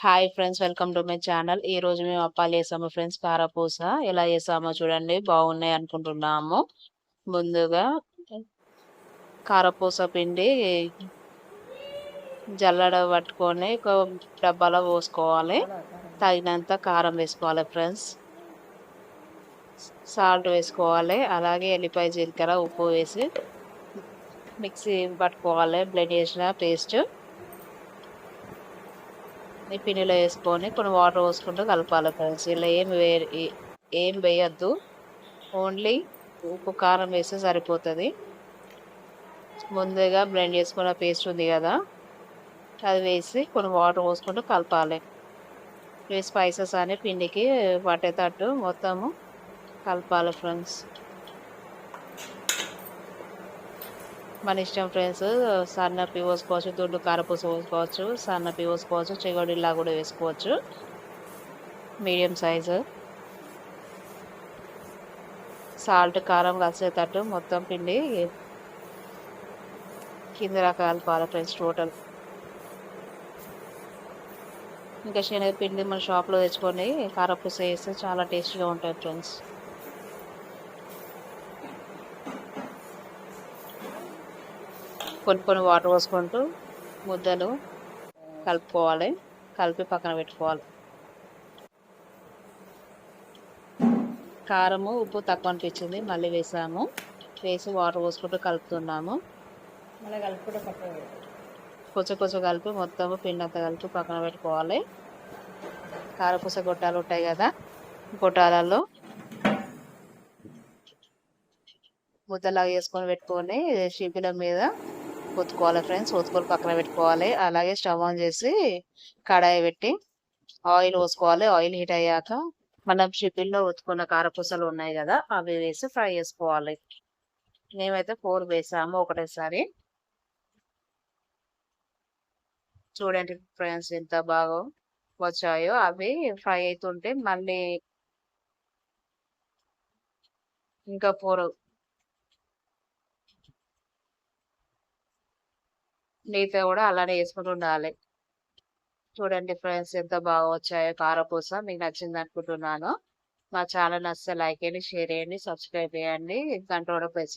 Hi friends, welcome to my channel. ఈ రోజు మేము అప్పాలు చేసాము ఫ్రెండ్స్. కారపూస ఎలా చేసామో చూడండి. బాగున్నాయి అనుకుంటున్నాము. ముందుగా కారపూస పిండి జల్లడ పట్టుకొని ఒక డబ్బాలో పోసుకోవాలి. తగినంత కారం వేసుకోవాలి ఫ్రెండ్స్. సాల్ట్ వేసుకోవాలి. అలాగే ఎల్లిపాయ, జీలకర్ర, ఉప్పు వేసి మిక్సీ పట్టుకోవాలి. బ్లెండ్ చేసిన పేస్ట్ ఈ పిండిలో వేసుకొని కొన్ని వాటర్ పోసుకుంటూ కలపాలి ఫ్రెండ్స్. ఇలా ఏం వేయద్దు, ఓన్లీ ఉప్పు కారం వేస్తే సరిపోతుంది. ముందుగా బ్లెండ్ చేసుకున్న పేస్ట్ ఉంది కదా, అది వేసి కొన్ని వాటర్ పోసుకుంటూ కలపాలి. ఈ స్పైసెస్ అనే పిండికి పట్టేటట్టు మొత్తము కలపాలి ఫ్రెండ్స్. మన ఇష్టం ఫ్రెండ్స్. సన్నపి పోసుకోవచ్చు, దుడ్డు కారపూస పోసుకోవచ్చు, సన్నపి పోసుకోవచ్చు, చెగోడిలా కూడా వేసుకోవచ్చు. మీడియం సైజు సాల్ట్ కారం కలిసేటట్టు మొత్తం పిండి కింద కలపాలి ఫ్రెండ్స్ టోటల్. ఇంకా శనగపిండి మన షాప్లో తెచ్చుకొని కారపూస వేస్తే చాలా టేస్టీగా ఉంటుంది ఫ్రెండ్స్. కొన్ని వాటర్ పోసుకుంటూ ముద్దలు కలుపుకోవాలి. కలిపి పక్కన పెట్టుకోవాలి. కారము ఉప్పు తక్కువ అనిపించింది, మళ్ళీ వేసాము. వేసి వాటర్ పోసుకుంటూ కలుపుతున్నాము. కొంచెం కలిపి మొత్తం పిండి అంతా కలిపి పక్కన పెట్టుకోవాలి. కారపూస గొట్టాలు ఉంటాయి కదా, గొట్టాలలో ముద్దలాగా వేసుకొని పెట్టుకొని షీపిల మీద ఒత్తుకోవాలి ఫ్రెండ్స్. ఒత్తుకొని పక్కన పెట్టుకోవాలి. అలాగే స్టవ్ ఆన్ చేసి కడాయి పెట్టి ఆయిల్ పోసుకోవాలి. ఆయిల్ హీట్ అయ్యాక మనం షిపిల్లో ఒత్తుకున్న కారపూసలు ఉన్నాయి కదా, అవి వేసి ఫ్రై చేసుకోవాలి. మేమైతే 4 వేసాము ఒకటేసారి. చూడండి ఫ్రెండ్స్ ఎంత బాగా వచ్చాయో. అవి ఫ్రై అవుతుంటే మళ్ళీ ఇంకా 4 మిగతా కూడా అలానే వేసుకుంటూ ఉండాలి. చూడండి ఫ్రెండ్స్ ఎంత బాగా వచ్చాయో కారపూస. మీకు నచ్చింది అనుకుంటున్నాను. మా ఛానల్ నచ్చితే లైక్ చేయండి, షేర్ చేయండి, సబ్స్క్రైబ్ చేయండి, గంట కూడా ప్రెస్ చేయండి.